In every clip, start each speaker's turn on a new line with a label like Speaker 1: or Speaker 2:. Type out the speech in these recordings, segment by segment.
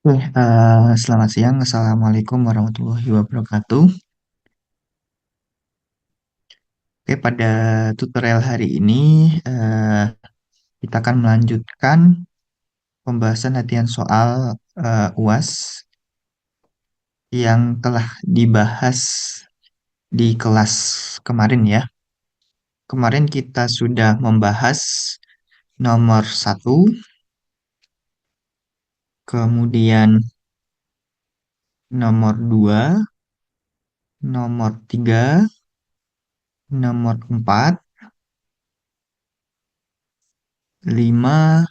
Speaker 1: Selamat siang. Assalamualaikum warahmatullahi wabarakatuh. Pada tutorial hari ini eh, kita akan melanjutkan pembahasan latihan soal UAS yang telah dibahas di kelas kemarin ya. Kemarin kita sudah membahas nomor satu, kemudian nomor 2, nomor 3, nomor 4, 5,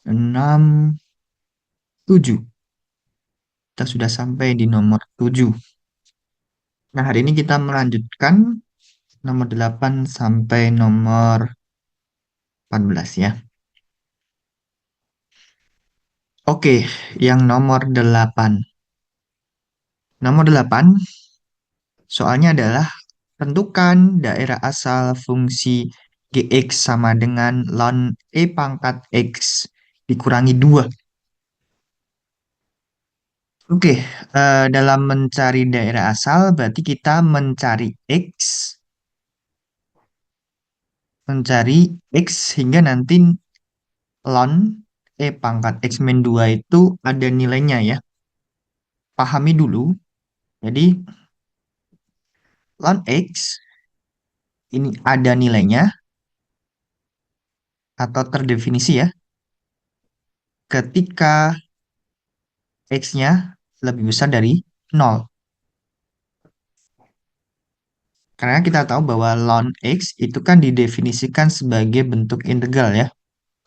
Speaker 1: 6, 7. Kita sudah sampai di nomor 7. Nah, hari ini kita melanjutkan nomor 8 sampai nomor 14 ya. Oke, yang nomor 8. Nomor 8 soalnya adalah tentukan daerah asal fungsi Gx sama dengan ln E pangkat X dikurangi 2. Oke, dalam mencari daerah asal berarti kita mencari X, mencari X hingga nanti ln E pangkat X min 2 itu ada nilainya ya. Pahami dulu. Jadi ln X ini ada nilainya atau terdefinisi ya ketika X-nya lebih besar dari 0. Karena kita tahu bahwa ln X itu kan didefinisikan sebagai bentuk integral ya.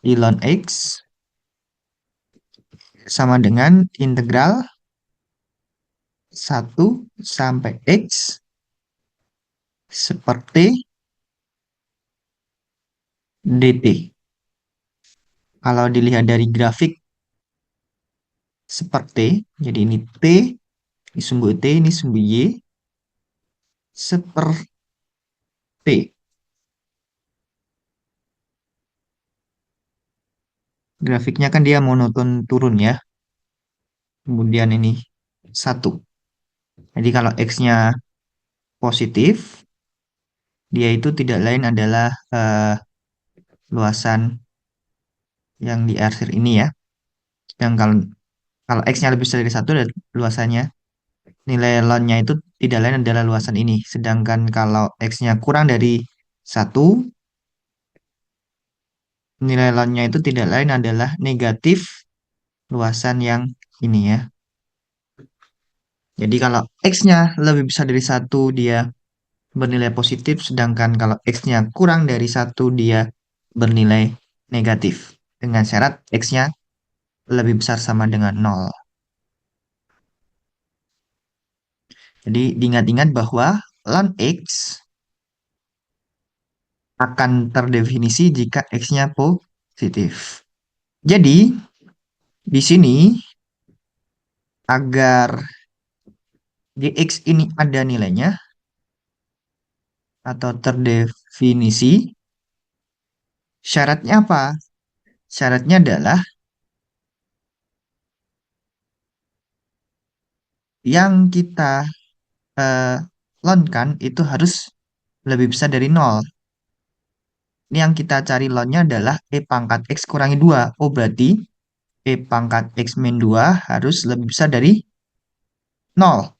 Speaker 1: Di ln X sama dengan integral 1 sampai X seperti dt. Kalau dilihat dari grafik seperti, jadi ini T, ini sumbu T, ini sumbu Y, seperti. Grafiknya kan dia monoton turun ya. Kemudian ini 1. Jadi kalau X-nya positif, dia itu tidak lain adalah luasan yang di arsir ini ya. Dan kalau X-nya lebih besar dari 1, dan luasannya, nilai ln-nya itu tidak lain adalah luasan ini. Sedangkan kalau X-nya kurang dari 1, nilai ln-nya itu tidak lain adalah negatif luasan yang ini ya. Jadi kalau X-nya lebih besar dari 1, dia bernilai positif, sedangkan kalau X-nya kurang dari 1, dia bernilai negatif. Dengan syarat X-nya lebih besar sama dengan 0. Jadi diingat-ingat bahwa ln X akan terdefinisi jika X-nya positif. Jadi di sini agar Gx ini ada nilainya atau terdefinisi, syaratnya apa? Syaratnya adalah yang kita eh, lonkan itu harus lebih besar dari 0. Ini yang kita cari lonnya adalah E pangkat X kurangi 2. Oh, berarti E pangkat X min 2 harus lebih besar dari 0.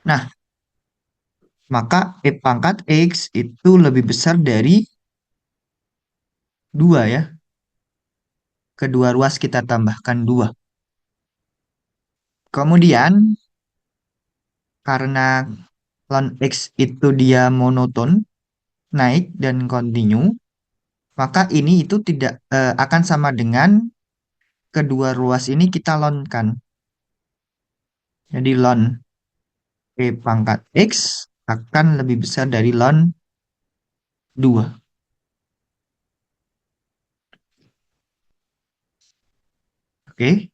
Speaker 1: Nah, maka E pangkat X itu lebih besar dari 2 ya. Kedua ruas kita tambahkan 2. Kemudian, karena ln X itu dia monoton, naik dan kontinu, maka ini itu tidak akan sama dengan kedua ruas ini kita lonkan. Jadi ln E pangkat X akan lebih besar dari ln 2. Oke.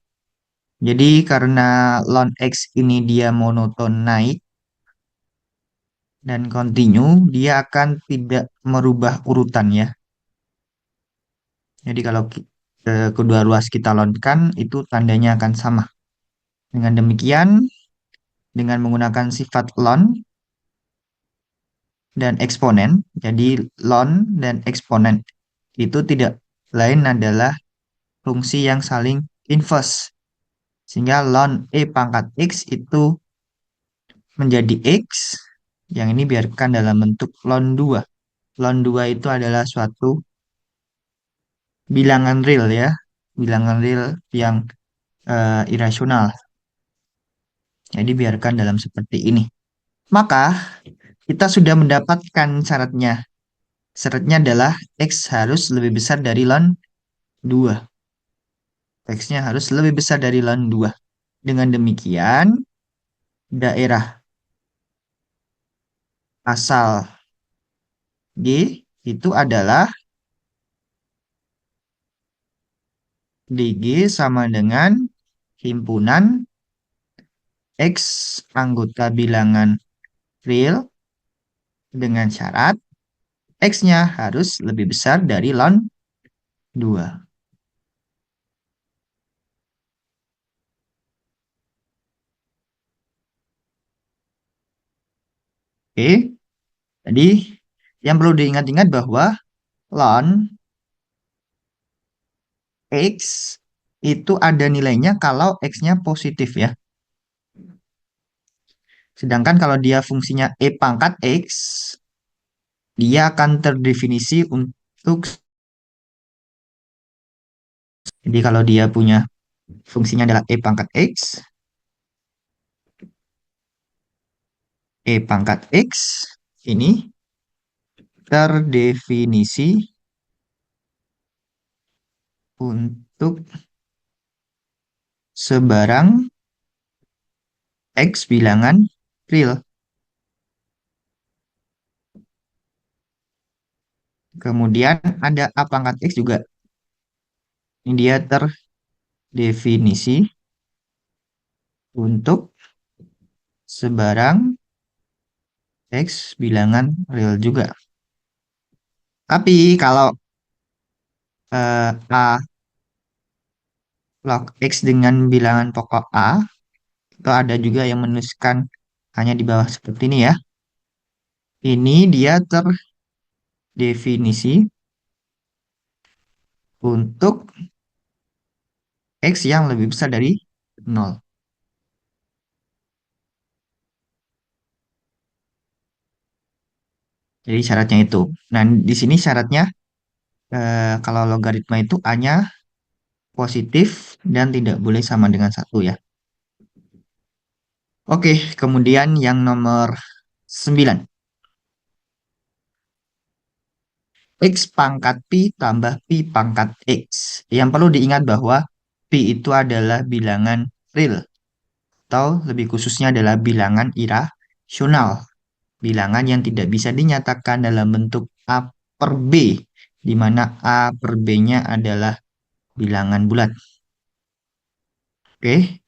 Speaker 1: Jadi karena ln X ini dia monoton naik dan kontinu, dia akan tidak merubah urutan ya. Jadi kalau kedua ruas kita lonkan itu tandanya akan sama. Dengan demikian, dengan menggunakan sifat lon dan eksponen, jadi ln dan eksponen itu tidak lain adalah fungsi yang saling inverse. Sehingga ln E pangkat X itu menjadi X, yang ini biarkan dalam bentuk ln 2. Ln 2 itu adalah suatu bilangan real ya, bilangan real yang irasional. Jadi biarkan dalam seperti ini. Maka kita sudah mendapatkan syaratnya. Syaratnya adalah X harus lebih besar dari ln 2. X-nya harus lebih besar dari ln 2. Dengan demikian, daerah asal G itu adalah DG sama dengan himpunan X anggota bilangan real dengan syarat X-nya harus lebih besar dari ln 2. Oke, jadi yang perlu diingat-ingat bahwa ln X itu ada nilainya kalau X-nya positif ya. Sedangkan kalau dia fungsinya E pangkat X, dia akan terdefinisi untuk, jadi kalau dia punya fungsinya adalah E pangkat X, E pangkat X ini terdefinisi untuk sebarang X bilangan real. Kemudian ada A pangkat X juga. Ini dia terdefinisi untuk sebarang X bilangan real juga. Tapi kalau A log X dengan bilangan pokok A, itu ada juga yang menuliskan hanya di bawah seperti ini ya. Ini dia terdefinisi untuk X yang lebih besar dari 0. Jadi syaratnya itu. Nah, di sini syaratnya kalau logaritma itu A-nya positif dan tidak boleh sama dengan 1 ya. Oke, kemudian yang nomor 9. X pangkat Pi tambah Pi pangkat X. Yang perlu diingat bahwa Pi itu adalah bilangan real, atau lebih khususnya adalah bilangan irasional. Bilangan yang tidak bisa dinyatakan dalam bentuk A per B, di mana A per B-nya adalah bilangan bulat. Oke,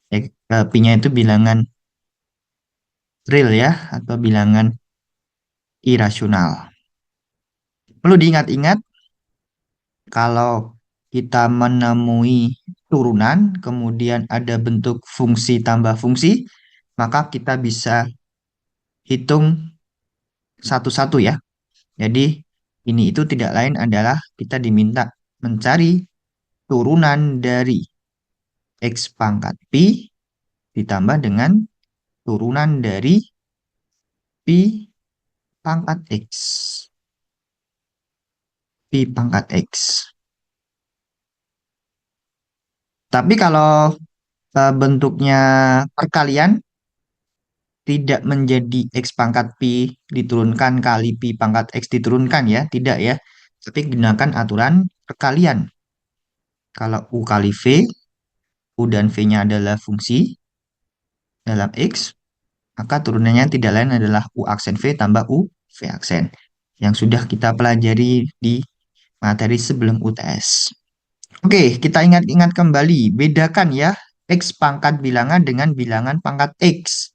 Speaker 1: Pi-nya itu bilangan real ya, atau bilangan irasional. Perlu diingat-ingat kalau kita menemui turunan, kemudian ada bentuk fungsi tambah fungsi, maka kita bisa hitung satu-satu ya. Jadi ini itu tidak lain adalah kita diminta mencari turunan dari X pangkat Pi ditambah dengan turunan dari Pi pangkat X. Pi pangkat X. Tapi kalau bentuknya perkalian, tidak menjadi X pangkat Pi diturunkan kali Pi pangkat X diturunkan ya, tidak ya. Tapi gunakan aturan perkalian. Kalau U kali V, U dan V-nya adalah fungsi dalam X, maka turunannya tidak lain adalah U aksen V tambah U V aksen. Yang sudah kita pelajari di materi sebelum UTS. Oke, kita ingat-ingat kembali. Bedakan ya X pangkat bilangan dengan bilangan pangkat X.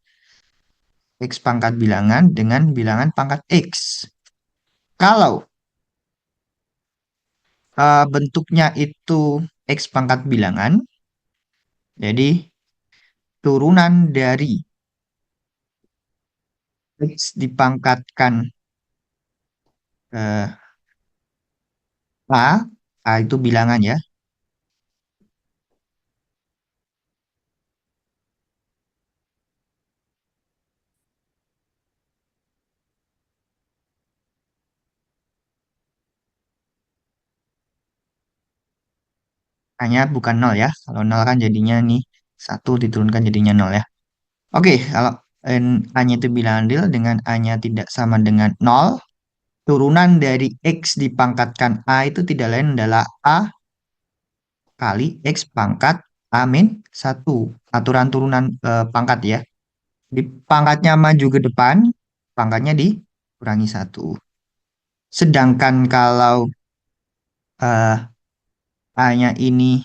Speaker 1: X pangkat bilangan dengan bilangan pangkat X. Kalau bentuknya itu X pangkat bilangan. Jadi turunan dari X dipangkatkan eh, A, A itu bilangan ya, hanya bukan nol ya. Kalau nol kan jadinya nih satu diturunkan jadinya nol ya. Oke, kalau A-nya itu bilangan real dengan A-nya tidak sama dengan nol, turunan dari X dipangkatkan A itu tidak lain adalah A kali X pangkat A min 1. Aturan turunan pangkat ya. Di pangkatnya maju ke depan, pangkatnya dikurangi 1. Sedangkan kalau A-nya ini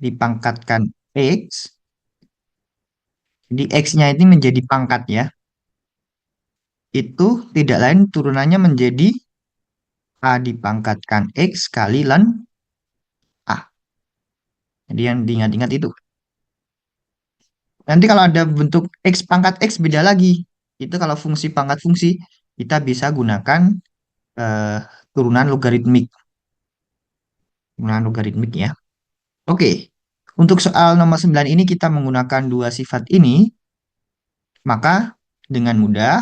Speaker 1: dipangkatkan X, jadi X-nya ini menjadi pangkat ya. Itu tidak lain turunannya menjadi A dipangkatkan X kali ln A. Jadi yang diingat-ingat itu. Nanti kalau ada bentuk X pangkat X beda lagi. Itu kalau fungsi pangkat fungsi, kita bisa gunakan eh, turunan logaritmik. Turunan logaritmik ya. Oke, untuk soal nomor 9 ini kita menggunakan dua sifat ini, maka dengan mudah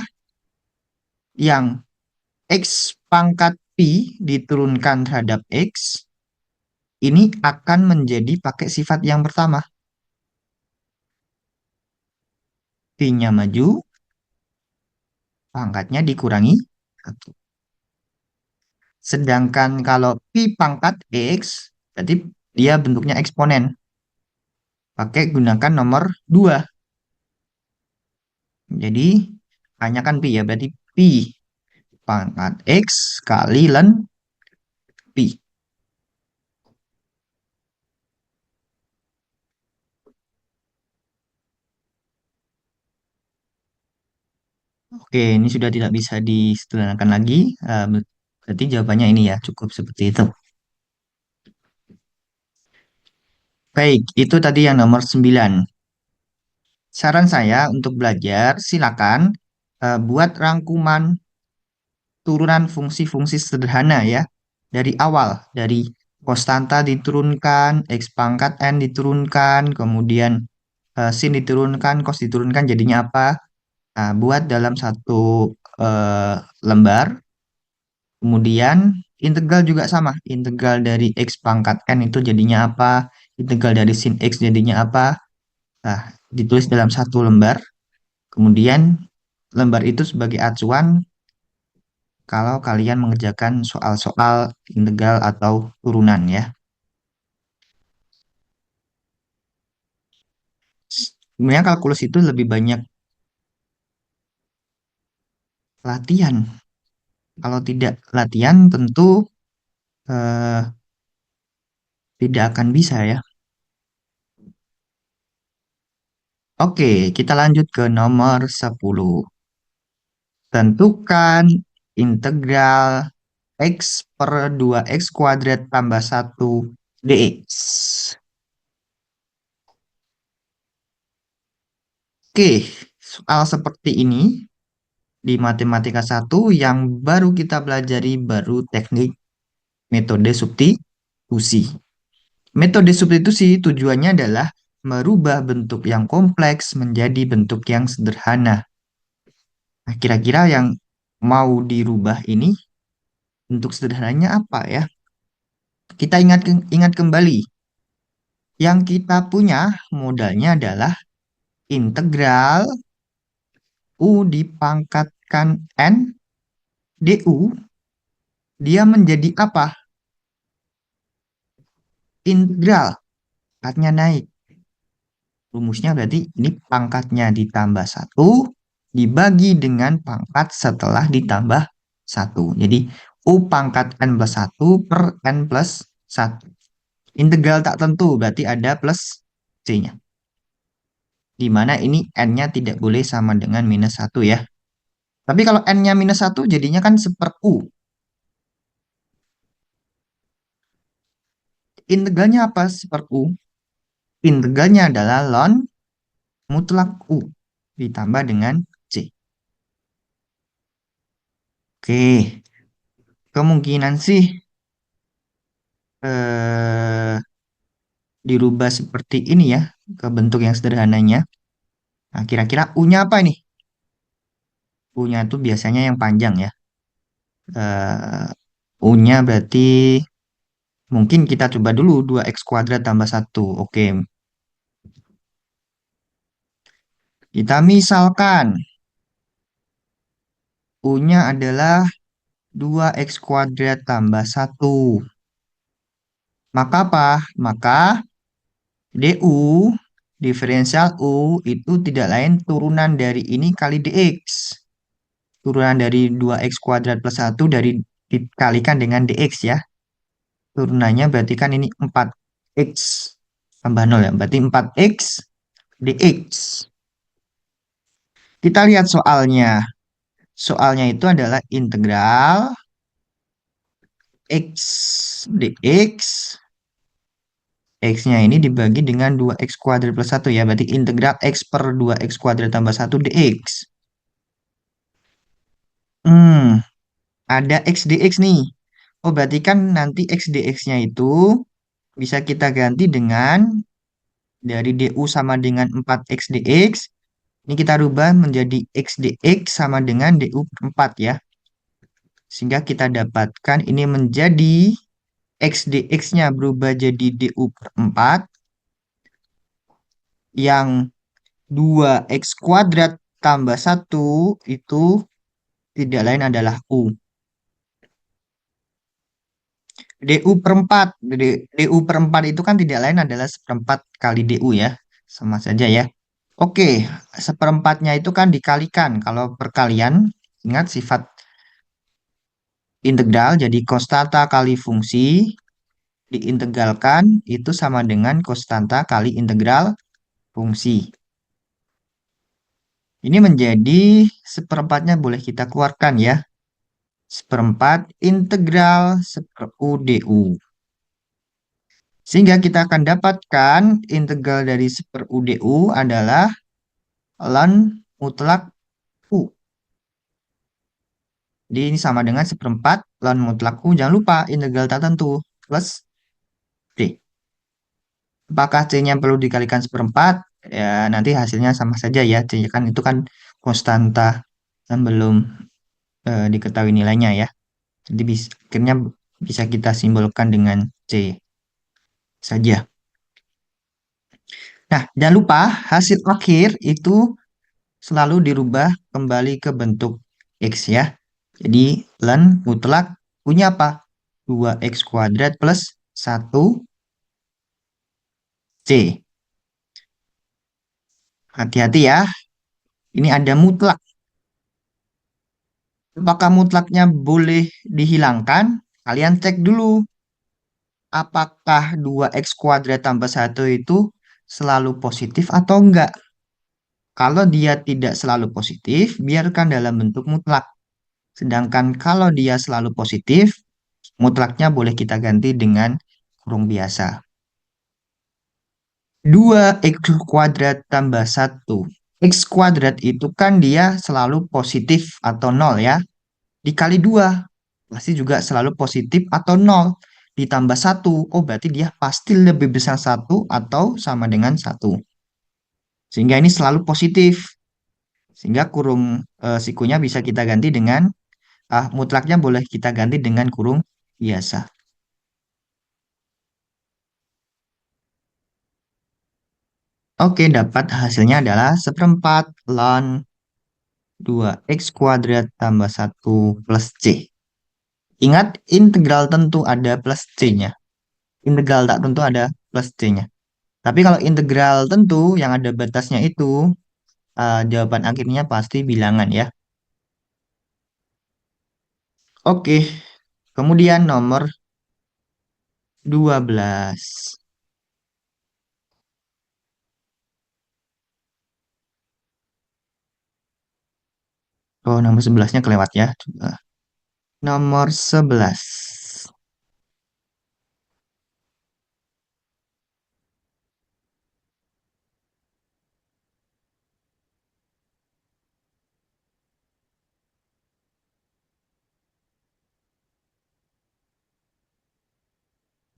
Speaker 1: yang X pangkat Pi diturunkan terhadap X, ini akan menjadi pakai sifat yang pertama. Pi-nya maju, pangkatnya dikurangi 1. Sedangkan kalau Pi pangkat X, berarti dia bentuknya eksponen. Pakai gunakan nomor 2. Jadi, hanya kan Pi ya, berarti Pi pangkat X kali ln Pi. Oke, ini sudah tidak bisa disederhanakan lagi. Berarti jawabannya ini ya, cukup seperti itu. Baik, itu tadi yang nomor 9. Saran saya untuk belajar, silakan buat rangkuman turunan fungsi-fungsi sederhana ya. Dari awal, dari konstanta diturunkan, X pangkat N diturunkan, kemudian sin diturunkan, cos diturunkan, jadinya apa? Nah, buat dalam satu lembar. Kemudian integral juga sama. Integral dari X pangkat N itu jadinya apa? Integral dari sin X jadinya apa? Nah, ditulis dalam satu lembar. Kemudian lembar itu sebagai acuan kalau kalian mengerjakan soal-soal integral atau turunan ya. Sebenarnya kalkulus itu lebih banyak latihan. Kalau tidak latihan tentu eh, tidak akan bisa ya. Oke, kita lanjut ke nomor 10. Tentukan integral X per 2X kuadrat tambah 1 dx. Oke, soal seperti ini di Matematika 1 yang baru kita pelajari baru teknik metode substitusi. Metode substitusi tujuannya adalah merubah bentuk yang kompleks menjadi bentuk yang sederhana. Nah, kira-kira yang mau dirubah ini bentuk sederhananya apa ya? Kita ingat kembali. Yang kita punya modalnya adalah integral U dipangkatkan N du. Dia menjadi apa? Integral. Pangkatnya naik. Rumusnya berarti ini pangkatnya ditambah 1 dibagi dengan pangkat setelah ditambah 1. Jadi U pangkat N plus 1 per N plus 1. Integral tak tentu berarti ada plus C-nya. Di mana ini N-nya tidak boleh sama dengan minus 1 ya. Tapi kalau N-nya minus 1 jadinya kan seper U. Integralnya apa per U? Integralnya adalah ln mutlak U ditambah dengan C. Oke, kemungkinan sih eh, dirubah seperti ini ya, ke bentuk yang sederhananya. Nah, kira-kira U-nya apa nih? U-nya itu biasanya yang panjang ya. Eh, U-nya berarti mungkin kita coba dulu 2x kuadrat tambah satu. Oke, kita misalkan U-nya adalah 2x kuadrat tambah satu. Maka apa? Maka DU, diferensial U, itu tidak lain turunan dari ini kali DX. Turunan dari 2x kuadrat plus satu dari dikalikan dengan DX ya. Turunannya berarti kan ini 4x tambah nol ya. Berarti 4x dx. Kita lihat soalnya. Soalnya itu adalah integral x dx. X-nya ini dibagi dengan 2x kuadrat plus satu ya. Berarti integral x per 2x kuadrat tambah satu dx. Hmm, ada x dx nih. Oh, berarti kan nanti x dx-nya itu bisa kita ganti dengan dari du sama dengan 4x dx. Ini kita rubah menjadi x dx sama dengan du per 4 ya. Sehingga kita dapatkan ini menjadi x dx-nya berubah jadi du per 4 yang 2x kuadrat tambah satu itu tidak lain adalah u. Du per 4. Du per 4 itu kan tidak lain adalah seperempat kali du ya. Sama saja ya. Oke, seperempatnya itu kan dikalikan. Kalau perkalian, ingat sifat integral, jadi konstanta kali fungsi diintegralkan itu sama dengan konstanta kali integral fungsi. Ini menjadi seperempatnya boleh kita keluarkan ya. Seperempat integral seper U du. Sehingga kita akan dapatkan integral dari seper U du adalah ln mutlak U. Jadi ini sama dengan seperempat ln mutlak U. Jangan lupa integral tak tentu plus D. Apakah C-nya perlu dikalikan seperempat? Ya, nanti hasilnya sama saja ya. C kan itu kan konstanta yang belum diketahui nilainya ya. Jadi akhirnya bisa kita simbolkan dengan C saja. Nah, jangan lupa hasil akhir itu selalu dirubah kembali ke bentuk X ya. Jadi ln mutlak punya apa? 2x kuadrat plus 1 C. Hati-hati ya, ini ada mutlak. Apakah mutlaknya boleh dihilangkan? Kalian cek dulu. Apakah 2x kuadrat tambah satu itu selalu positif atau enggak? Kalau dia tidak selalu positif, biarkan dalam bentuk mutlak. Sedangkan kalau dia selalu positif, mutlaknya boleh kita ganti dengan kurung biasa. 2x kuadrat tambah satu. X kuadrat itu kan dia selalu positif atau nol ya. Dikali 2 pasti juga selalu positif atau nol. Ditambah satu, oh berarti dia pasti lebih besar satu atau sama dengan satu. Sehingga ini selalu positif. Sehingga kurung sikunya bisa kita ganti dengan mutlaknya boleh kita ganti dengan kurung biasa. Oke, dapat hasilnya adalah seperempat ln 2x kuadrat tambah satu plus c. Ingat, integral tentu ada plus c-nya. Integral tak tentu ada plus c-nya. Tapi kalau integral tentu yang ada batasnya itu, jawaban akhirnya pasti bilangan ya. Oke, kemudian nomor 12. Oh, nomor 11-nya kelewat ya. Coba. Nomor 11.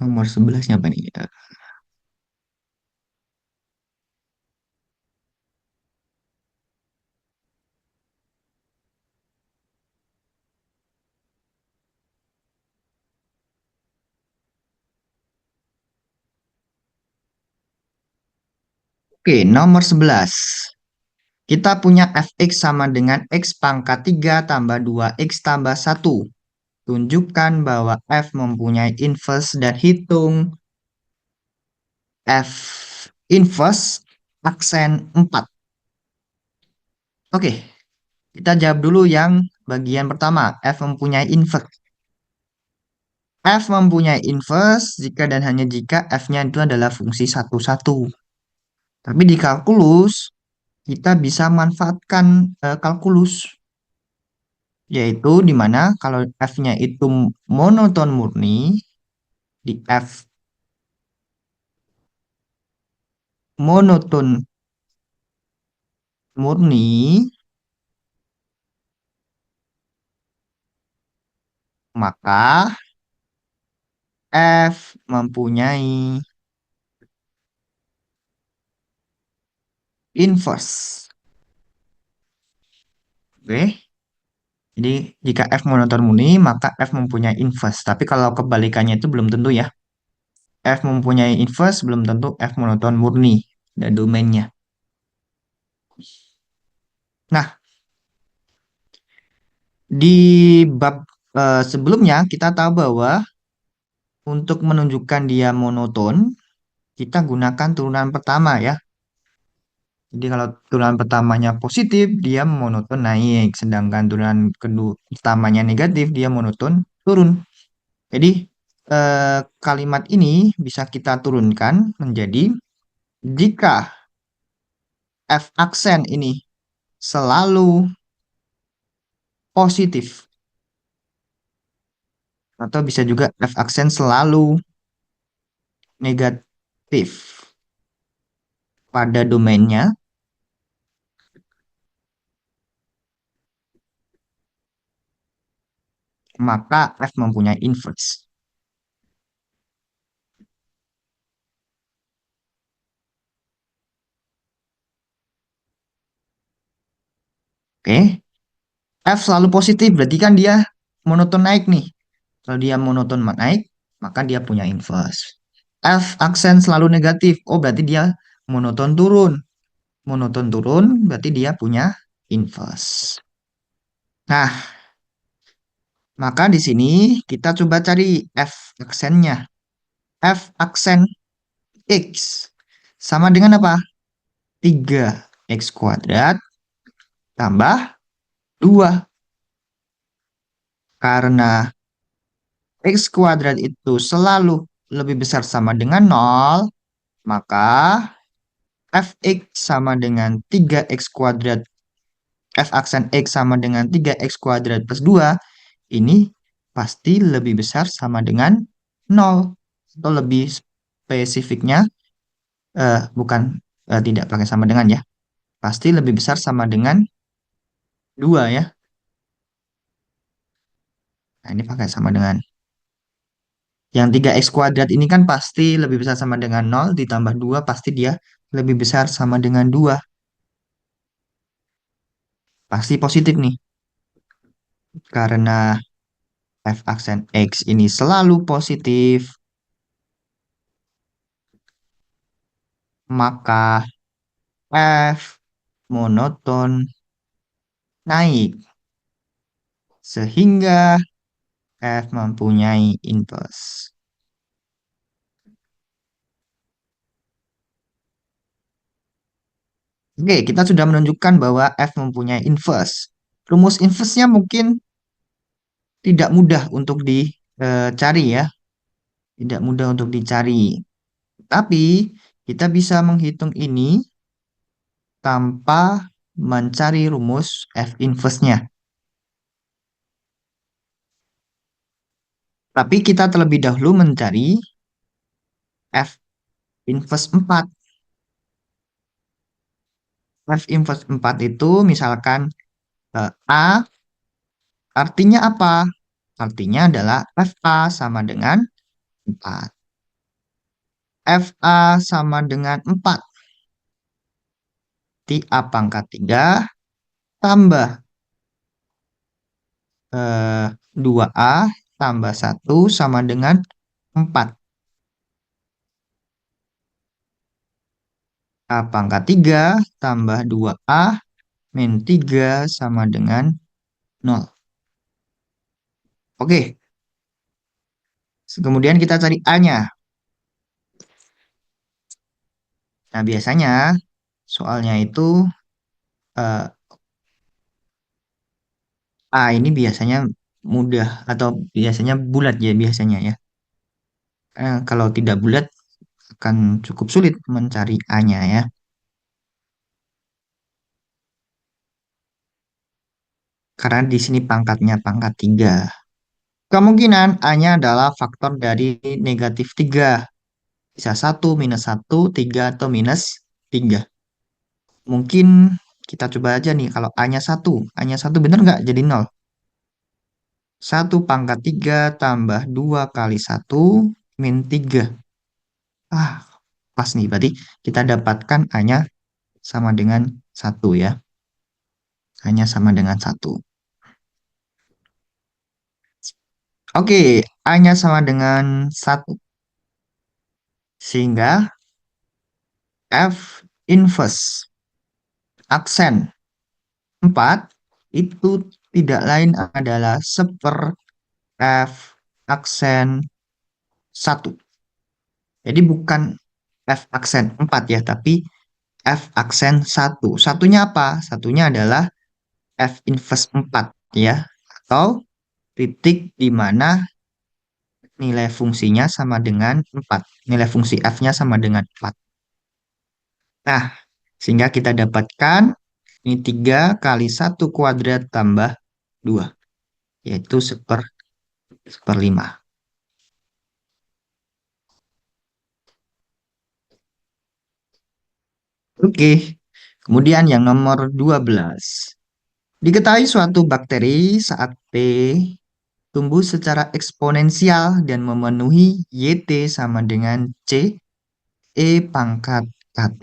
Speaker 1: Nomor 11 apa nih? Oke, nomor 11. Kita punya fx sama dengan x pangkat 3 tambah 2x tambah 1. Tunjukkan bahwa f mempunyai inverse dan hitung f inverse aksen 4. Oke, kita jawab dulu yang bagian pertama. F mempunyai inverse. F mempunyai inverse jika dan hanya jika f-nya itu adalah fungsi satu-satu. Tapi di kalkulus, kita bisa manfaatkan kalkulus, yaitu di mana kalau f-nya itu monoton murni, di f monoton murni, maka f mempunyai inverse. Oke, jadi jika f monoton murni, maka f mempunyai inverse. Tapi kalau kebalikannya itu belum tentu ya. F mempunyai inverse belum tentu f monoton murni dan domainnya. Nah, di bab sebelumnya kita tahu bahwa untuk menunjukkan dia monoton, kita gunakan turunan pertama ya. Jadi kalau turunan pertamanya positif, dia monoton naik. Sedangkan turunan kedua pertamanya negatif, dia monoton turun. Jadi kalimat ini bisa kita turunkan menjadi jika F aksen ini selalu positif, atau bisa juga F aksen selalu negatif pada domainnya, maka F mempunyai inverse. Oke, F selalu positif berarti kan dia monoton naik nih. Kalau dia monoton naik, maka dia punya inverse. F aksen selalu negatif. Oh, berarti dia monoton turun. Monoton turun berarti dia punya inverse. Nah, maka di sini kita coba cari F aksennya. F aksen X sama dengan apa? 3x kuadrat tambah 2. Karena x kuadrat itu selalu lebih besar sama dengan 0, maka fx sama dengan 3x kuadrat, f aksen x sama dengan 3x kuadrat plus 2, ini pasti lebih besar sama dengan 0. Atau lebih spesifiknya, bukan tidak pakai sama dengan ya, pasti lebih besar sama dengan 2 ya. Nah, ini pakai sama dengan. Yang 3x kuadrat ini kan pasti lebih besar sama dengan 0, ditambah 2 pasti dia lebih besar sama dengan 2. Pasti positif nih. Karena f aksen x ini selalu positif, maka f monoton naik. Sehingga f mempunyai inverse. Oke, kita sudah menunjukkan bahwa f mempunyai inverse. Rumus inverse-nya mungkin tidak mudah untuk dicari ya. Tidak mudah untuk dicari. Tapi kita bisa menghitung ini tanpa mencari rumus F inverse-nya. Tapi kita terlebih dahulu mencari F inverse 4. F inverse 4 itu misalkan A artinya apa? Artinya adalah FA sama dengan 4. FA sama dengan 4. Berarti A pangkat 3 tambah 2A tambah 1 sama dengan 4. A pangkat 3 tambah 2A min 3 sama dengan 0. Oke, kemudian kita cari A-nya. Nah, biasanya soalnya itu eh, A ini biasanya mudah atau biasanya bulat ya biasanya ya. Kalau tidak bulat akan cukup sulit mencari A-nya ya. Karena di sini pangkatnya pangkat 3. Kemungkinan A-nya adalah faktor dari negatif 3. Bisa 1, -1, 3, atau -3. Mungkin kita coba aja nih kalau A-nya 1. A-nya 1 bener nggak jadi 0? 1 pangkat 3 tambah 2 kali 1 min 3. Ah, pas nih. Berarti kita dapatkan A-nya sama dengan 1 ya. A-nya sama dengan 1. Oke, A-nya sama dengan 1. Sehingga F inverse aksen 4 itu tidak lain adalah F aksen 1. Jadi bukan F aksen 4 ya, tapi F aksen 1. Satunya apa? Satunya adalah F inverse 4 ya. Atau titik di mana nilai fungsinya sama dengan 4. Nilai fungsi F-nya sama dengan 4. Nah, sehingga kita dapatkan ini 3 kali 1 kuadrat tambah 2, yaitu seperlima. Oke, kemudian yang nomor 12. Diketahui suatu bakteri saat T tumbuh secara eksponensial dan memenuhi YT sama dengan C, E pangkat KT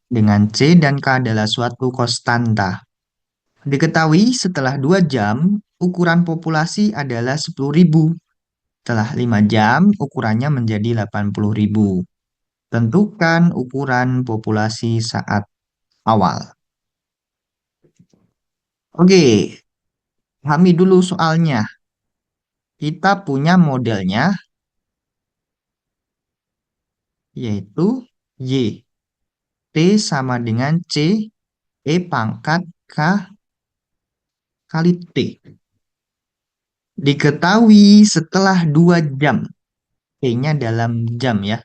Speaker 1: dengan C dan K adalah suatu konstanta. Diketahui setelah 2 jam, ukuran populasi adalah 10.000. Setelah 5 jam, ukurannya menjadi 80.000. Tentukan ukuran populasi saat awal. Oke, pahami dulu soalnya. Kita punya modelnya, yaitu Y. T sama dengan C, E pangkat K kali T. Diketahui setelah 2 jam. T-nya dalam jam ya.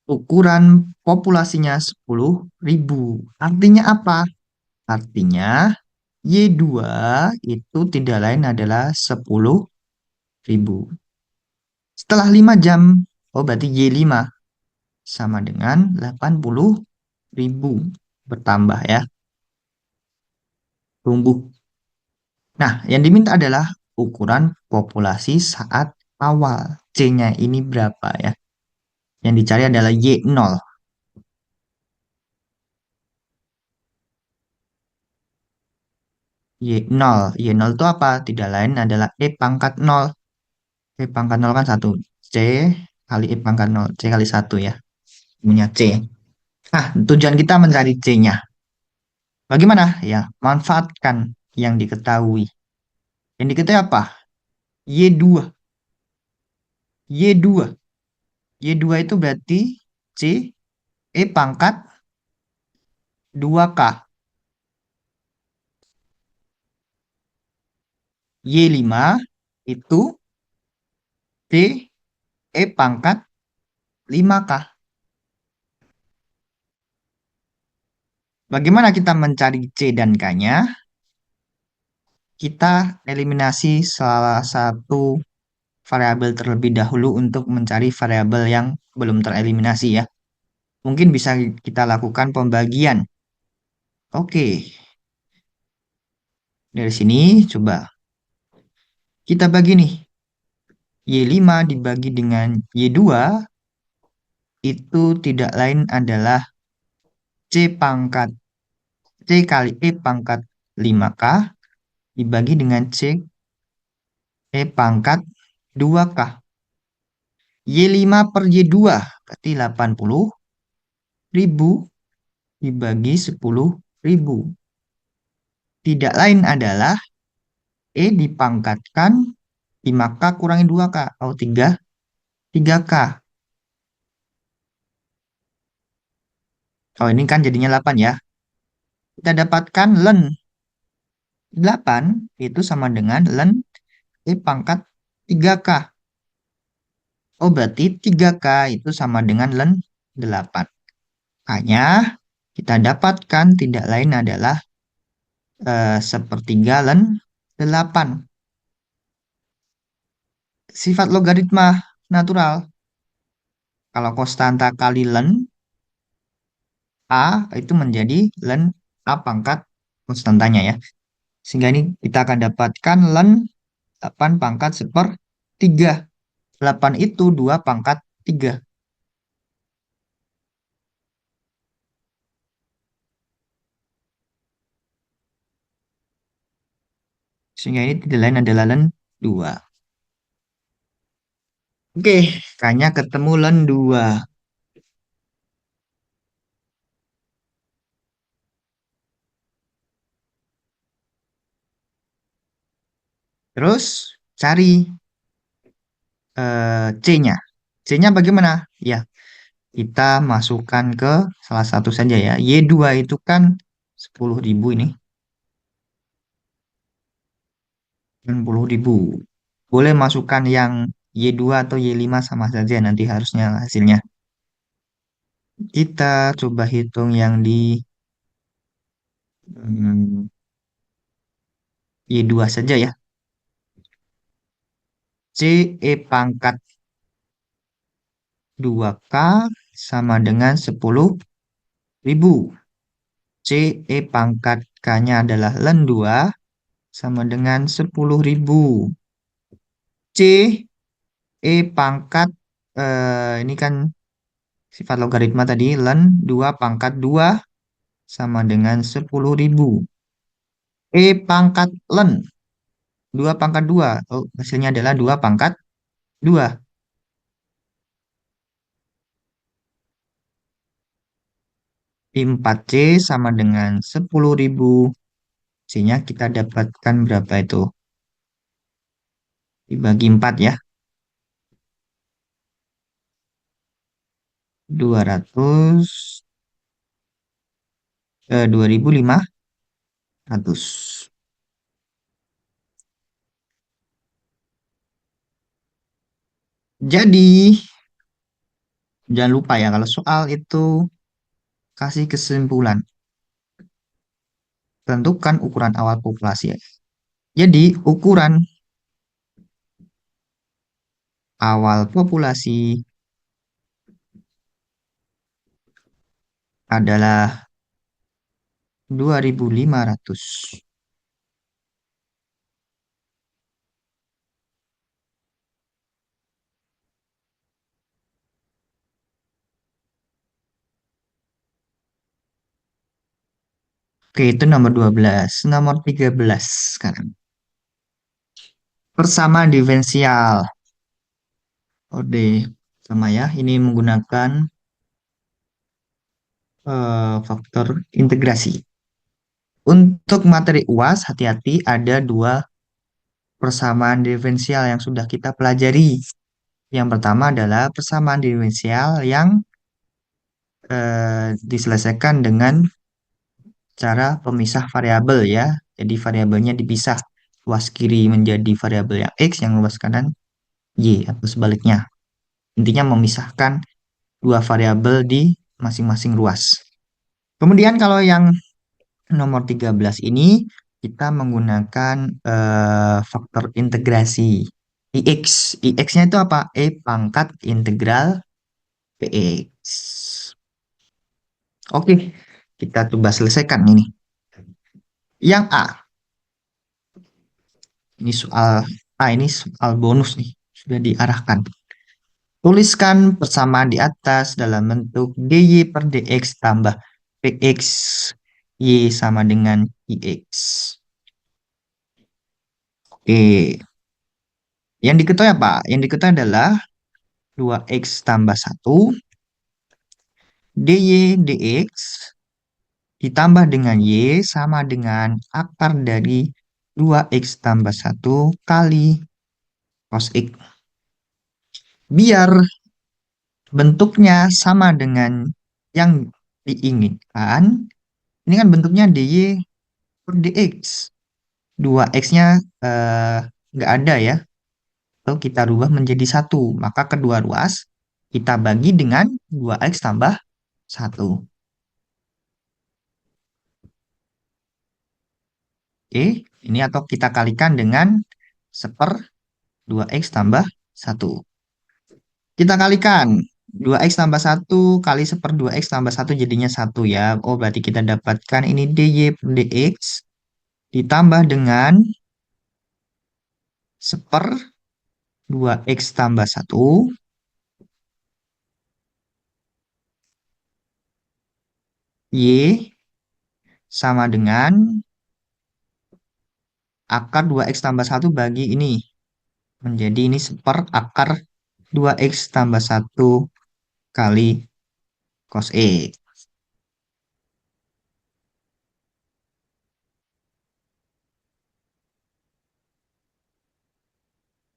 Speaker 1: Ukuran populasinya 10.000. Artinya apa? Artinya Y2 itu tidak lain adalah 10.000. Setelah 5 jam, oh berarti Y5 sama dengan 80.000. Bertambah ya, tumbuh. Nah, yang diminta adalah ukuran populasi saat awal. C-nya ini berapa ya? Yang dicari adalah Y0. Y0. Y0 itu apa? Tidak lain adalah E pangkat 0. E pangkat 0 kan 1. C kali E pangkat 0. C kali 1 ya. Punya C. Nah, tujuan kita mencari C-nya. Bagaimana? Ya, manfaatkan yang diketahui. Yang diketahui apa? Y2. Y2. Y2 itu berarti C, E pangkat 2K. Y5 itu C, E pangkat 5K. Bagaimana kita mencari C dan K-nya? Kita eliminasi salah satu variabel terlebih dahulu untuk mencari variabel yang belum tereliminasi ya. Mungkin bisa kita lakukan pembagian. Oke, dari sini coba kita bagi nih. Y5 dibagi dengan Y2 itu tidak lain adalah C pangkat C kali E pangkat 5K dibagi dengan C E pangkat 2K. Y5 per Y2 berarti 80.000 dibagi 10.000. Tidak lain adalah E dipangkatkan 5K kurangi 2K. Oh, 3K. Oh, ini kan jadinya 8 ya. Kita dapatkan len 8 itu sama dengan len E pangkat 3K. Oh, berarti 3K itu sama dengan len 8. Makanya kita dapatkan tidak lain adalah sepertiga len 8. Sifat logaritma natural. Kalau konstanta kali len A itu menjadi len A pangkat konstantanya ya. Sehingga ini kita akan dapatkan len 8 pangkat sepertiga. 8 itu 2 pangkat 3. Sehingga ini tidak lain adalah len 2. Oke, kayaknya ketemu len 2. Terus cari C-nya. C-nya bagaimana? Ya, kita masukkan ke salah satu saja ya. Y2 itu kan 10.000 ini. 60.000. Boleh masukkan yang Y2 atau Y5 sama saja nanti harusnya hasilnya. Kita coba hitung yang di hmm, Y2 saja ya. C E pangkat 2K sama dengan 10.000. C E pangkat K-nya adalah len 2 sama dengan 10.000. C E pangkat ini kan sifat logaritma tadi len 2 pangkat 2 sama dengan 10.000. E pangkat len 2 pangkat 2. Oh, hasilnya adalah 2 pangkat 2. 4C sama dengan 10.000. C-nya kita dapatkan berapa itu? Dibagi 4 ya. 200, 2.500. Jadi, jangan lupa ya kalau soal itu kasih kesimpulan. Tentukan ukuran awal populasi ya. Jadi, ukuran awal populasi adalah 2.500. Oke, itu nomor 12. Nomor 13 sekarang. Persamaan diferensial. Ode sama ya. Ini menggunakan faktor integrasi. Untuk materi UAS, hati-hati ada dua persamaan diferensial yang sudah kita pelajari. Yang pertama adalah persamaan diferensial yang diselesaikan dengan cara pemisah variabel ya. Jadi variabelnya dipisah. Luas kiri menjadi variabel yang X, yang luas kanan Y, atau sebaliknya. Intinya memisahkan dua variabel di masing-masing ruas. Kemudian kalau yang nomor 13 ini kita menggunakan faktor integrasi IX. IX-nya itu apa? E pangkat integral PX. Oke, kita coba selesaikan ini. Yang A, ini soal bonus nih. sudah diarahkan. Tuliskan persamaan di atas dalam bentuk dy per dx tambah px y sama dengan ix. Oke, yang diketahui apa? Yang diketahui adalah 2x tambah 1 dy dx ditambah dengan y sama dengan akar dari 2x tambah 1 kali cos x. Biar bentuknya sama dengan yang diinginkan, ini kan bentuknya dy per dx. 2x-nya eh, nggak ada ya, atau kita rubah menjadi satu. Maka kedua ruas kita bagi dengan 2x tambah satu. Oke, ini atau kita kalikan dengan seper 2x tambah satu. Kita kalikan 2x tambah satu kali seper 2x tambah satu jadinya satu ya. Oh, berarti kita dapatkan ini dy per dx ditambah dengan seper 2x tambah satu y sama dengan akar 2x tambah satu bagi ini. Menjadi ini seper akar 2x tambah satu kali cos E.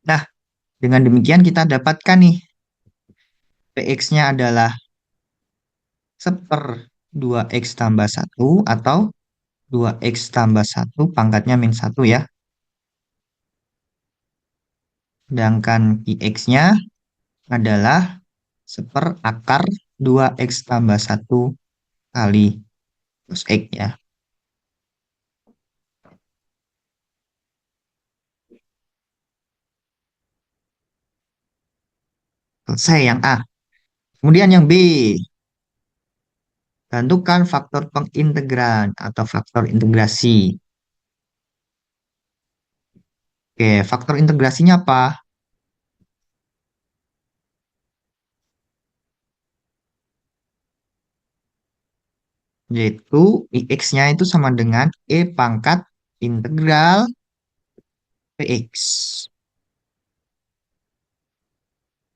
Speaker 1: Nah, dengan demikian kita dapatkan nih, px-nya adalah seper 2x tambah satu atau 2x tambah satu pangkatnya min satu ya. Sedangkan px-nya adalah seper akar 2x tambah satu kali cos X ya. Selesai yang A. Kemudian yang B, tentukan faktor pengintegran atau faktor integrasi. Oke, faktor integrasinya apa? Yaitu Ix-nya itu sama dengan E pangkat integral Px.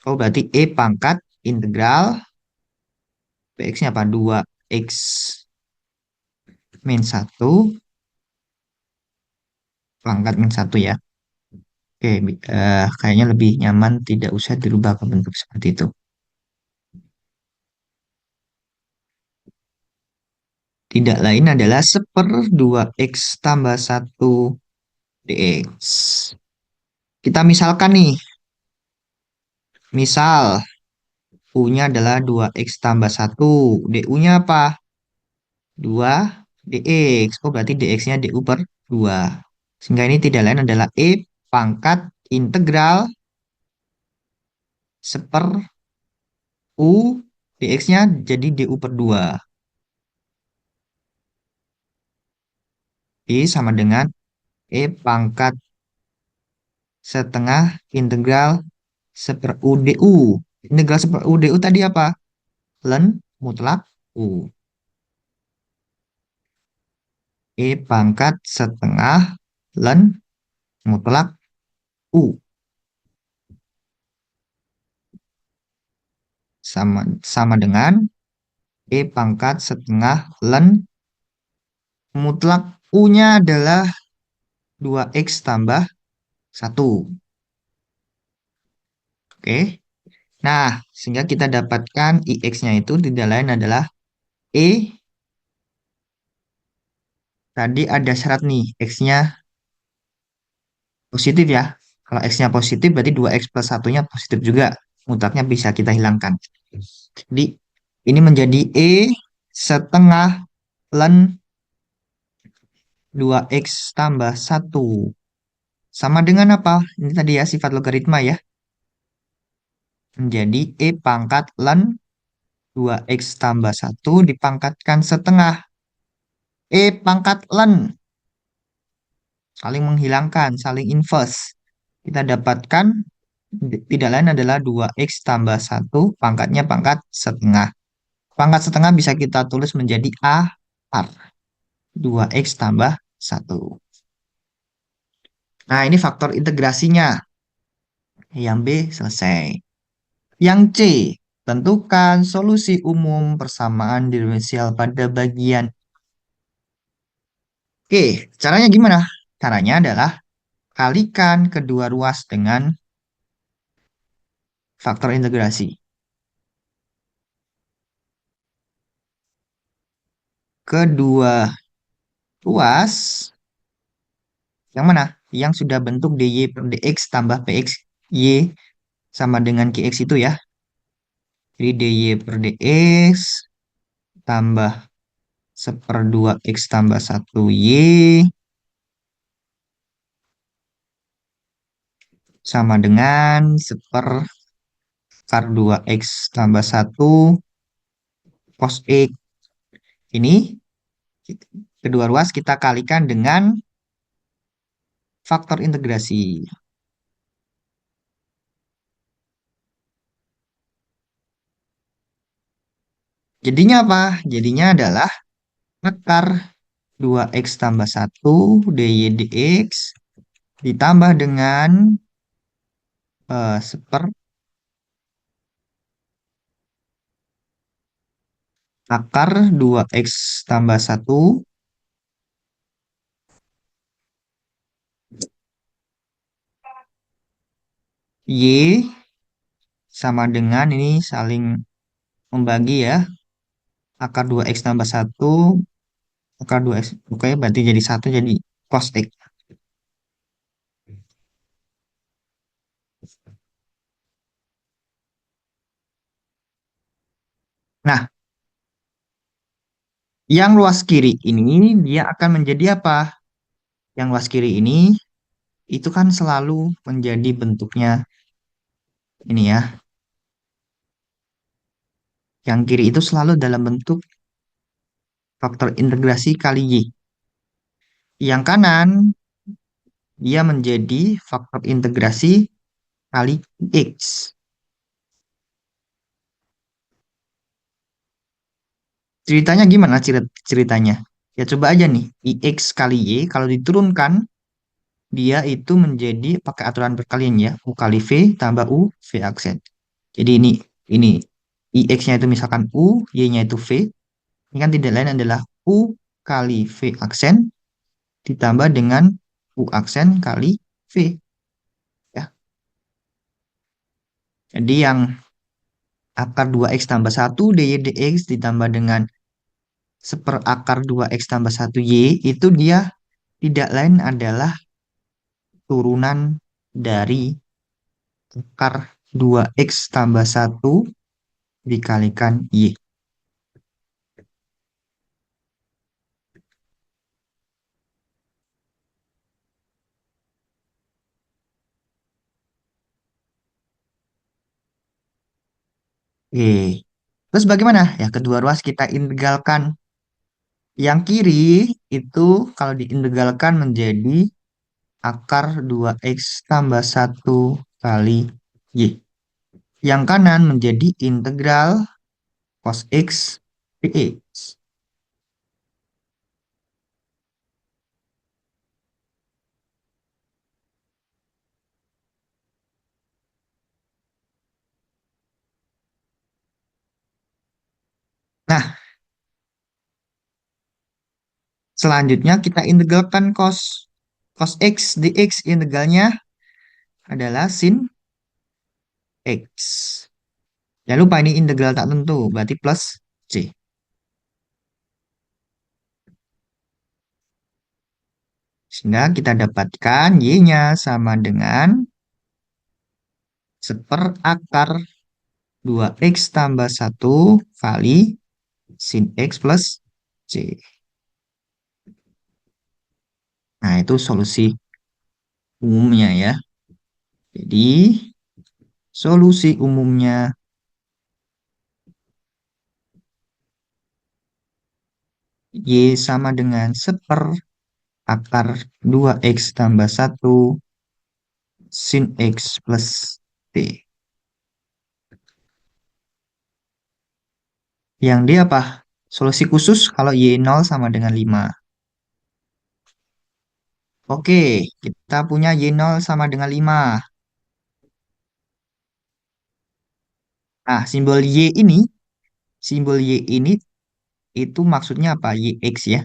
Speaker 1: Oh, berarti E pangkat integral Px-nya apa? 2x min satu pangkat min satu ya. Oke, kayaknya lebih nyaman tidak usah dirubah ke bentuk seperti itu. Tidak lain adalah seper 2x tambah satu dx. Kita misalkan nih, misal U-nya adalah 2x tambah satu, du-nya apa? 2 dx. Oh, berarti dx-nya du per 2. Sehingga ini tidak lain adalah E pangkat integral seper U dx-nya jadi du per 2. I sama dengan E pangkat setengah integral seper U du. Integral seper U du tadi apa? Ln mutlak U. E pangkat setengah ln mutlak U. Sama dengan E pangkat setengah ln mutlak U-nya adalah 2x tambah satu. Oke. Nah, sehingga kita dapatkan IX-nya itu tidak lain adalah E. Tadi ada syarat nih, X-nya positif ya. Kalau X-nya positif berarti 2x plus satunya positif juga. Mutlaknya bisa kita hilangkan. Jadi ini menjadi E setengah ln 2x tambah satu. Sama dengan apa? Ini tadi ya sifat logaritma ya. Menjadi E pangkat ln 2x tambah satu dipangkatkan setengah. E pangkat ln. Saling menghilangkan, saling inverse. Kita dapatkan tidak lain adalah 2x tambah satu pangkatnya pangkat setengah. Pangkat setengah bisa kita tulis menjadi akar 2x tambah satu. Nah, ini faktor integrasinya. Yang B selesai. Yang C, tentukan solusi umum persamaan diferensial pada bagian. Oke, caranya gimana? Caranya adalah kalikan kedua ruas dengan faktor integrasi. Kedua ruas, yang mana? Yang sudah bentuk dy per dx tambah px y sama dengan gx itu ya. Jadi dy per dx tambah seperdua x tambah satu y sama dengan akar 2x tambah satu cos x. Ini kedua ruas kita kalikan dengan faktor integrasi. Jadinya apa? Jadinya adalah akar 2x tambah satu dy dx ditambah dengan akar 2x tambah satu y sama dengan ini saling membagi ya. Akar 2x tambah satu akar 2x. Oke, berarti jadi satu jadi cos x. Nah, yang luas kiri ini dia akan menjadi apa? Yang luas kiri ini itu kan selalu menjadi bentuknya ini ya. Yang kiri itu selalu dalam bentuk faktor integrasi kali y. Yang kanan dia menjadi faktor integrasi kali x. Ceritanya gimana ceritanya? Ya coba aja nih, ix kali y kalau diturunkan dia itu menjadi pakai aturan perkalian ya, u kali v tambah u v aksen. Jadi ini ix-nya itu misalkan u, y-nya itu v. Ini kan tidak lain adalah u kali v aksen ditambah dengan u aksen kali v ya. Jadi yang akar 2x tambah satu dy dx ditambah dengan seperakar 2x tambah satu y itu dia tidak lain adalah turunan dari akar 2x tambah satu dikalikan y. Oke. Terus bagaimana? Ya kedua ruas kita integralkan. Yang kiri itu kalau diintegralkan menjadi akar 2x tambah satu kali y. Yang kanan menjadi integral cos x dx. Nah, selanjutnya kita integralkan cos x dx integralnya adalah sin x. Jangan lupa ini integral tak tentu, berarti plus c. Sehingga kita dapatkan y-nya sama dengan seperakar 2x tambah satu kali sin x plus c. Nah, itu solusi umumnya ya. Jadi, solusi umumnya y sama dengan seperakar 2x tambah satu sin x plus Oke. Yang D apa? Solusi khusus kalau Y0 sama dengan 5. Oke, kita punya Y0 sama dengan 5. Nah, simbol Y ini itu maksudnya apa? YX ya.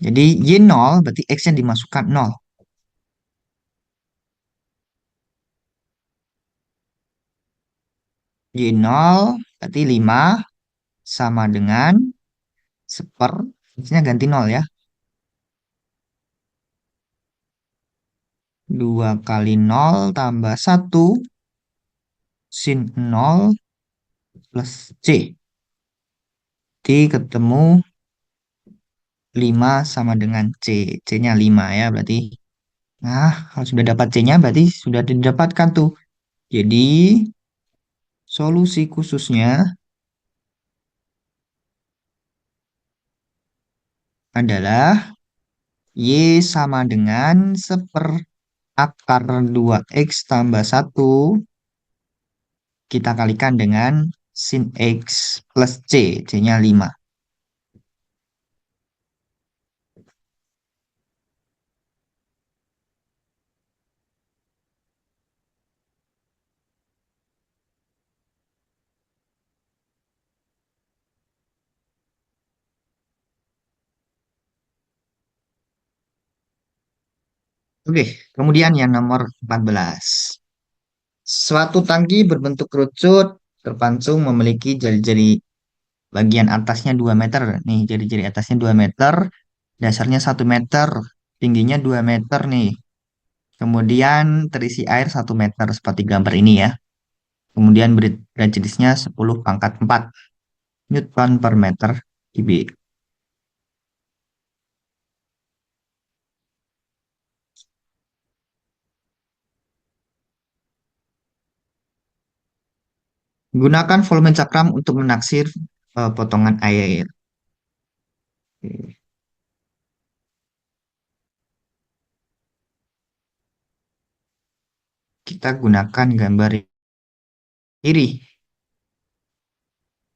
Speaker 1: Jadi Y0 berarti X-nya dimasukkan 0. Y0 berarti 5 sama dengan seper. X-nya ganti 0 ya. 2 kali 0 tambah 1 sin 0 plus C. Jadi ketemu 5 sama dengan C. C-nya 5 ya berarti. Nah, kalau sudah dapat C-nya berarti sudah didapatkan tuh. Jadi solusi khususnya adalah Y sama dengan akar 2X tambah 1 kita kalikan dengan sin X plus C. C-nya 5. Oke, kemudian yang nomor 14. Suatu tangki berbentuk kerucut terpancung memiliki jari-jari bagian atasnya 2 meter. Nih, jari-jari atasnya 2 meter, dasarnya 1 meter, tingginya 2 meter nih. Kemudian terisi air 1 meter seperti gambar ini ya. Kemudian berat jenisnya 10 pangkat 4 Newton per meter kubik. Gunakan volume cakram untuk menaksir potongan air. Oke. Kita gunakan gambar kiri,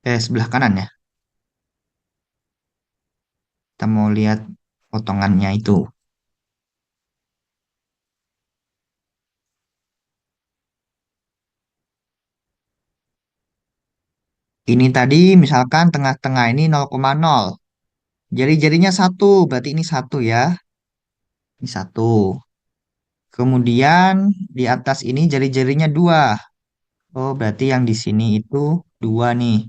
Speaker 1: sebelah kanan ya. Kita mau lihat potongannya itu. Ini tadi misalkan tengah-tengah ini 0,0. Jari-jarinya satu, berarti ini satu ya. Ini satu. Kemudian di atas ini jari-jarinya dua. Oh, berarti yang di sini itu dua nih.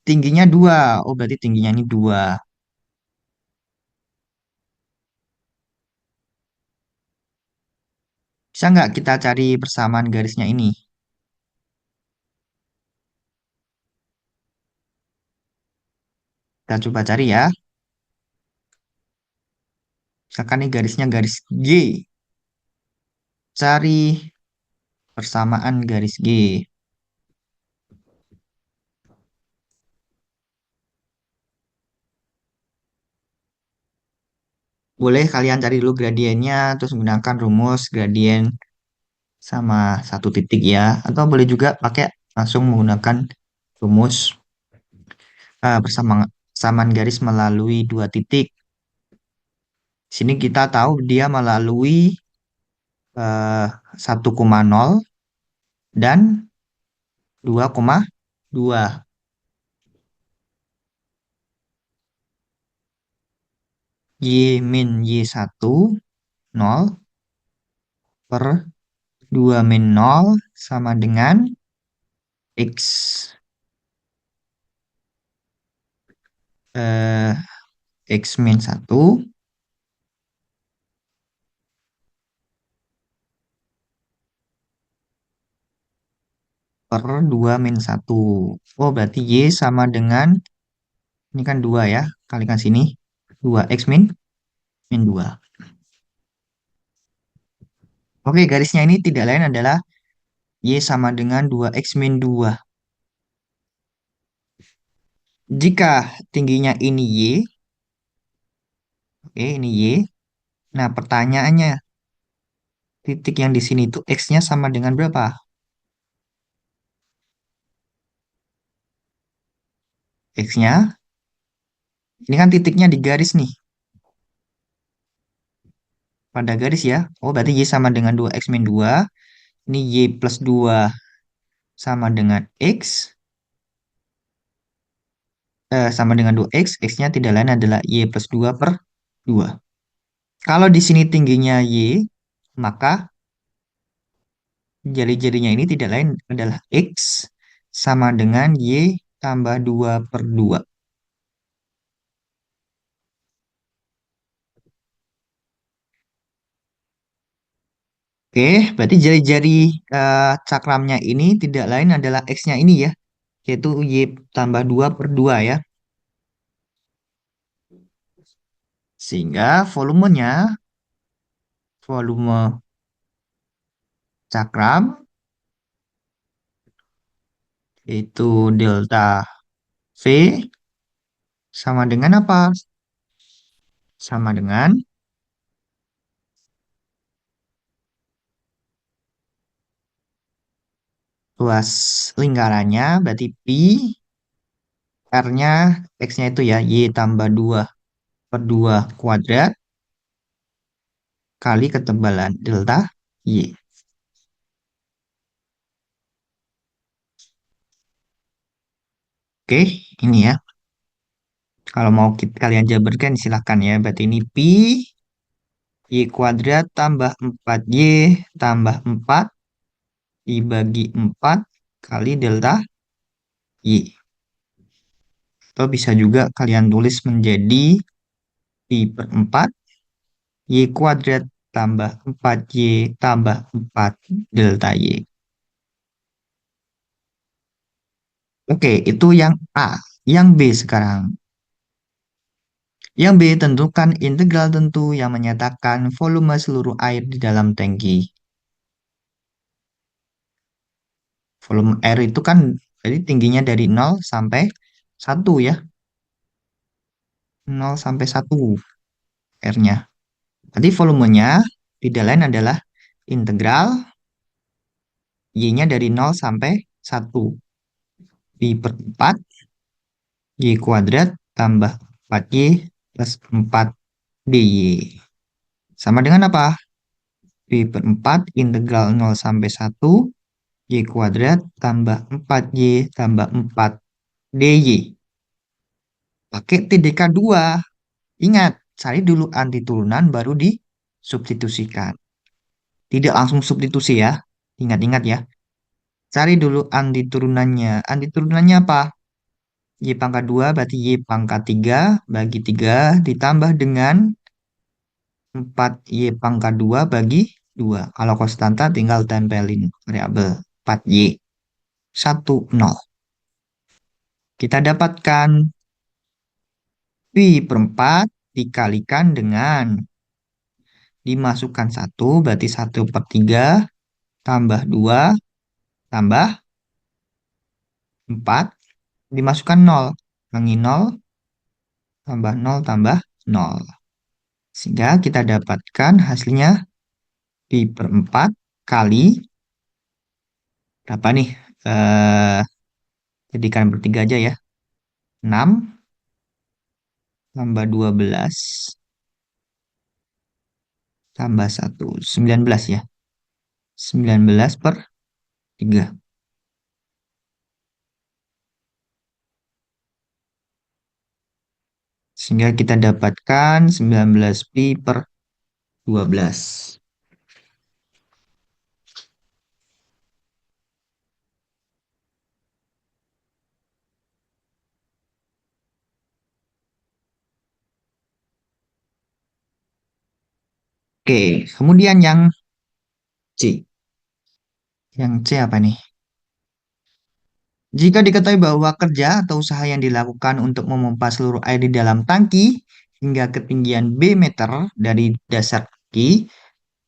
Speaker 1: Tingginya dua. Oh, berarti tingginya ini dua. Bisa nggak kita cari persamaan garisnya ini? Kita coba cari ya. Misalkan ini garisnya garis G. Cari persamaan garis G. Boleh kalian cari dulu gradiennya, terus menggunakan rumus gradien sama satu titik ya. Atau boleh juga pakai langsung menggunakan rumus persamaan garis melalui dua titik. Sini kita tahu dia melalui eh, 1,0 dan 2,2. Y min Y1 0 per 2 min 0 sama dengan X eh, X min 1 per 2 min 1. Oh, berarti Y sama dengan, ini kan 2 ya, kalikan sini. 2 X min 2. Oke, garisnya ini tidak lain adalah Y sama dengan 2X min 2. Jika tingginya ini Y, oke, ini Y, Nah, pertanyaannya, titik yang di sini tuh X-nya sama dengan berapa? X-nya, ini kan titiknya di garis nih, pada garis ya. Oh, berarti Y sama dengan 2X min 2. Ini Y plus 2 sama dengan X. Sama dengan 2X. X-nya tidak lain adalah Y plus 2 per 2. Kalau di sini tingginya Y, maka jari-jarinya ini tidak lain adalah X sama dengan Y tambah 2 per 2. Oke, berarti jari-jari cakramnya ini tidak lain adalah X-nya ini ya, yaitu Y tambah 2 per 2 ya. Sehingga volume cakram itu delta V sama dengan apa? Sama dengan luas lingkarannya, berarti Pi, R-nya, X-nya itu ya, Y tambah 2 per 2 kuadrat kali ketebalan delta Y. Oke, ini ya. Kalau mau kalian jabarkan silahkan ya. Berarti ini Pi Y kuadrat tambah 4Y tambah 4 dibagi 4 kali delta Y. Atau bisa juga kalian tulis menjadi Pi per 4 Y kuadrat tambah 4Y tambah 4 delta Y. Oke, itu yang A. Yang B sekarang. Yang B, tentukan integral tentu yang menyatakan volume seluruh air di dalam tangki. Volume air itu kan jadi tingginya dari 0 sampai 1 ya. 0 sampai 1 R-nya. Berarti volumenya tidak lain adalah integral Y-nya dari 0 sampai 1. Pi per 4 Y kuadrat tambah 4Y plus 4 DY. Sama dengan apa? Pi per 4 integral 0 sampai 1 Y kuadrat tambah 4Y tambah 4 DY. Pakai TDK 2. Ingat, cari dulu anti turunan baru disubstitusikan. Tidak langsung substitusi ya. Ingat-ingat ya. Cari dulu anti turunannya. Anti turunannya apa? Y pangkat 2 berarti Y pangkat 3 bagi 3 ditambah dengan 4Y pangkat 2 bagi 2. Kalau konstanta tinggal tempelin variabel 4Y. 1, 0. Kita dapatkan Pi per 4 dikalikan dengan dimasukkan 1 berarti 1/3 tambah 2 tambah 4 dimasukkan 0. Kurangi 0 tambah 0 tambah 0. Sehingga kita dapatkan hasilnya Pi per 4 kali berapa nih? Eh, jadikan bertiga aja ya. 6 tambah 12 tambah 1. 19 ya. 19 per 3. Sehingga kita dapatkan 19 pi per 12. Oke, kemudian yang C. Yang C apa nih? Jika diketahui bahwa kerja atau usaha yang dilakukan untuk memompa seluruh air di dalam tangki hingga ketinggian B meter dari dasar tangki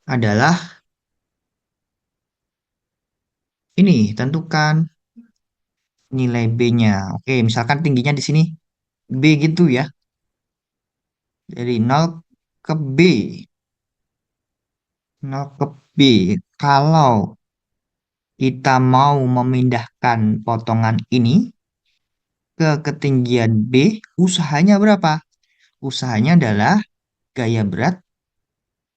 Speaker 1: adalah ini, tentukan nilai B-nya. Oke, misalkan tingginya di sini B gitu ya, dari 0 ke B. Nol ke B. Kalau kita mau memindahkan potongan ini ke ketinggian B, usahanya berapa? Usahanya adalah gaya berat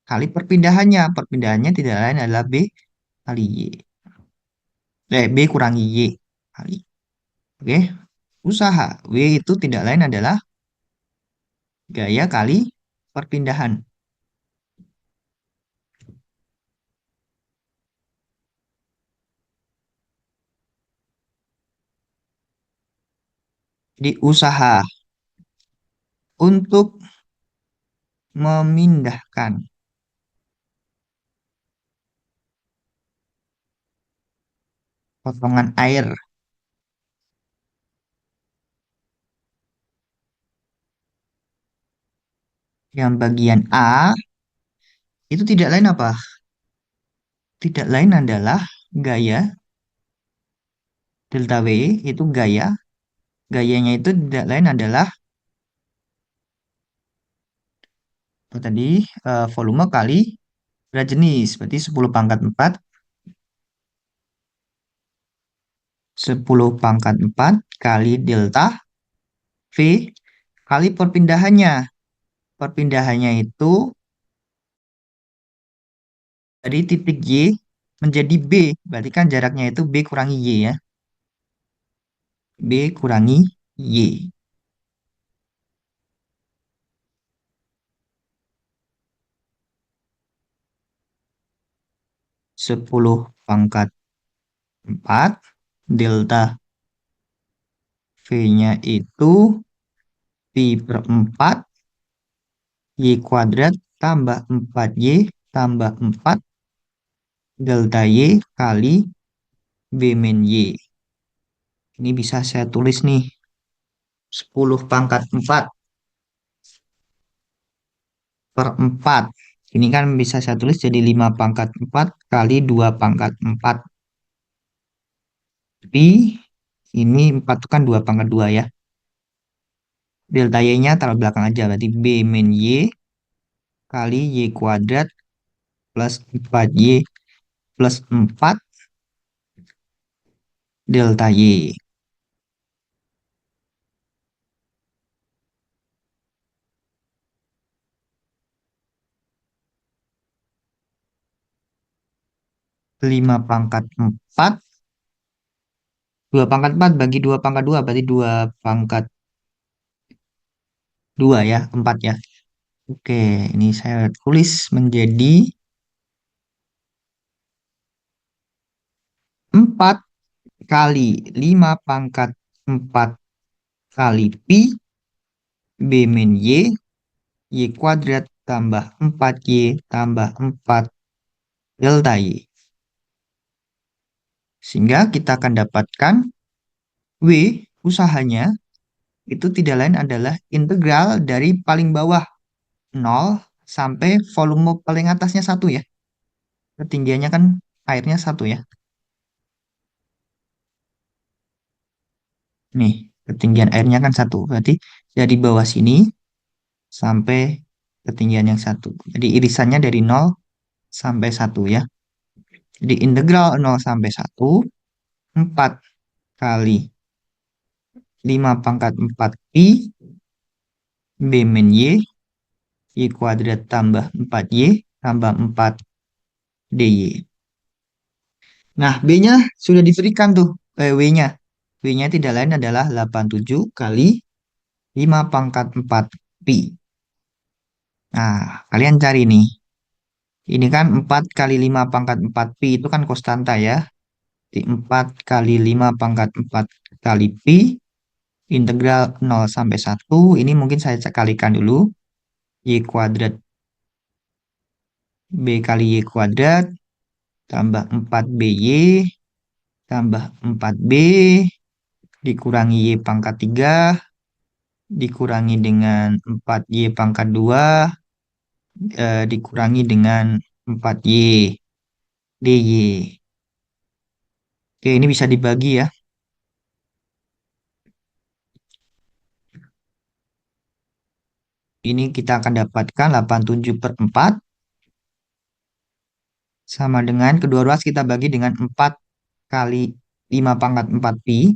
Speaker 1: kali perpindahannya. Perpindahannya tidak lain adalah B kali Y. B kurangi Y kali. Oke, usaha. W itu tidak lain adalah gaya kali perpindahan. Di usaha untuk memindahkan potongan air yang bagian A itu tidak lain apa? Tidak lain adalah gaya delta W itu gaya. Gayanya itu tidak lain adalah apa tadi volume kali berat jenis. Berarti 10 pangkat 4, 10 pangkat 4 kali delta V kali perpindahannya. Perpindahannya itu dari titik Y menjadi B. Berarti kan jaraknya itu B kurangi Y ya. B kurangi Y. 10 pangkat 4 delta V-nya itu pi per 4 Y kuadrat tambah 4Y tambah 4 delta Y kali B min Y. Ini bisa saya tulis nih 10 pangkat 4 per 4. Ini kan bisa saya tulis jadi 5 pangkat 4 kali 2 pangkat 4. Pi ini 4 itu kan 2 pangkat 2 ya. Delta Y-nya taruh belakang aja. Berarti B min Y kali Y kuadrat plus 4Y plus 4 delta Y. 5 pangkat 4. 2 pangkat 4 bagi 2 pangkat 2. Berarti 2 pangkat 2 ya. 4 ya. Oke, ini saya tulis menjadi 4 kali 5 pangkat 4 kali pi B min Y, Y kuadrat tambah 4Y tambah 4 delta Y. Sehingga kita akan dapatkan W usahanya itu tidak lain adalah integral dari paling bawah 0 sampai volume paling atasnya 1 ya. Ketinggiannya kan airnya 1 ya. Nih, ketinggian airnya kan 1. Berarti dari bawah sini sampai ketinggian yang 1. Jadi irisannya dari 0 sampai 1 ya. Jadi integral 0 sampai 1, 4 kali 5 pangkat 4 pi B min Y, Y kuadrat tambah 4Y tambah 4 DY. Nah, B-nya sudah diberikan tuh, W-nya. W-nya tidak lain adalah 87 kali 5 pangkat 4 pi. Nah, kalian cari nih. Ini kan 4 kali 5 pangkat 4 pi itu kan konstanta ya. Di 4 kali 5 pangkat 4 kali pi integral 0 sampai 1. Ini mungkin saya kalikan dulu. Y kuadrat B kali Y kuadrat tambah 4BY tambah 4B dikurangi Y pangkat 3 dikurangi dengan 4Y pangkat 2 dikurangi dengan 4Y DY. Oke, ini bisa dibagi ya. Ini kita akan dapatkan 87 per 4 sama dengan kedua ruas kita bagi dengan 4 kali 5 pangkat 4 pi.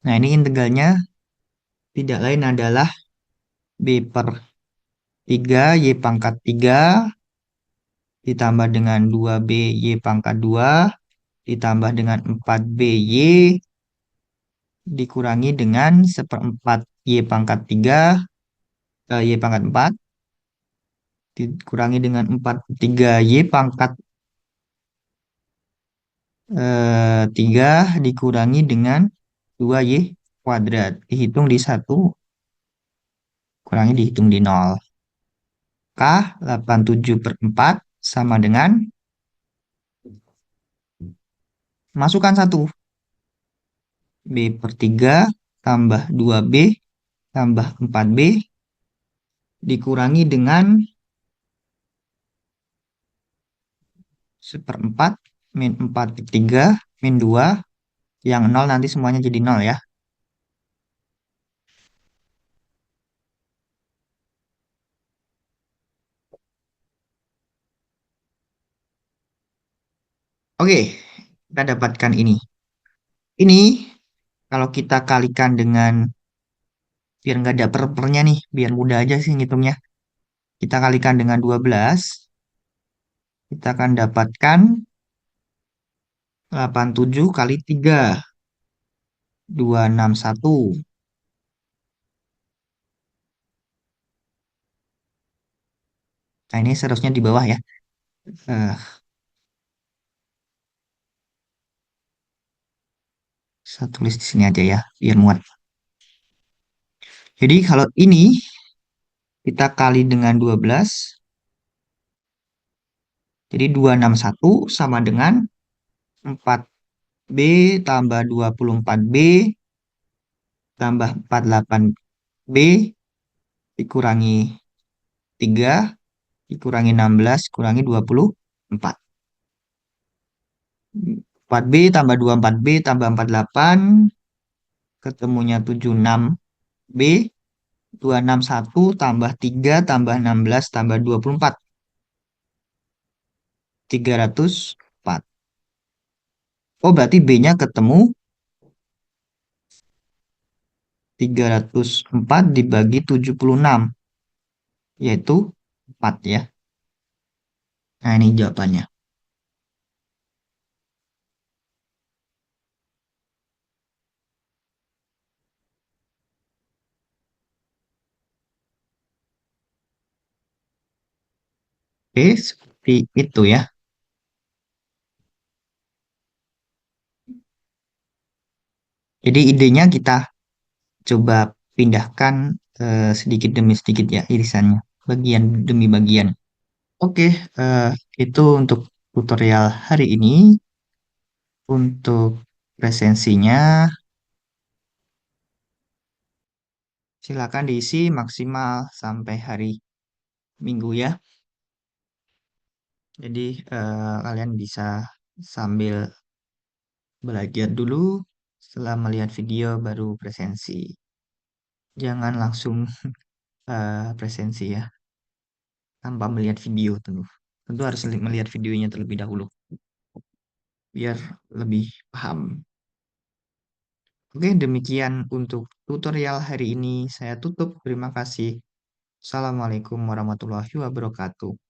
Speaker 1: Nah, ini integralnya tidak lain adalah B per 3 Y pangkat 3 ditambah dengan 2B Y pangkat 2 ditambah dengan 4B Y dikurangi dengan seperempat Y pangkat 3 Y pangkat 4 dikurangi dengan 4 3 Y pangkat 3 dikurangi dengan 2Y kuadrat. Dihitung di satu, kurangi dihitung di nol. K 87 per 4 sama dengan, masukkan satu, B per 3 tambah 2B tambah 4B dikurangi dengan seperempat min 4 per 3 min 2, yang nol nanti semuanya jadi nol ya. Oke, kita dapatkan ini. Ini kalau kita kalikan dengan, biar nggak ada per-pernya nih, biar mudah aja sih ngitungnya. Kita kalikan dengan 12, kita akan dapatkan 87 kali 3, 261. Nah, ini seharusnya di bawah ya. Eh, saya tulis di sini aja ya, biar muat. Jadi kalau ini kita kali dengan 12, jadi 261 sama dengan 4B tambah 24B tambah 48B dikurangi 3 dikurangi 16 kurangi 24. 4B tambah 24B tambah 48 ketemunya 76B, 261 tambah 3 tambah 16 tambah 24, 304. Oh, berarti B-nya ketemu 304 dibagi 76, yaitu 4 ya. Nah, ini jawabannya. Oke, seperti itu ya. Jadi idenya kita coba pindahkan sedikit demi sedikit ya irisannya, bagian demi bagian. Oke, eh, itu untuk tutorial hari ini. Untuk presensinya, silakan diisi maksimal sampai hari Minggu ya. Jadi kalian bisa sambil belajar dulu, setelah melihat video baru presensi. Jangan langsung presensi ya, tanpa melihat video tentu. Tentu harus melihat videonya terlebih dahulu, biar lebih paham. Oke, demikian untuk tutorial hari ini. Saya tutup. Terima kasih. Assalamualaikum warahmatullahi wabarakatuh.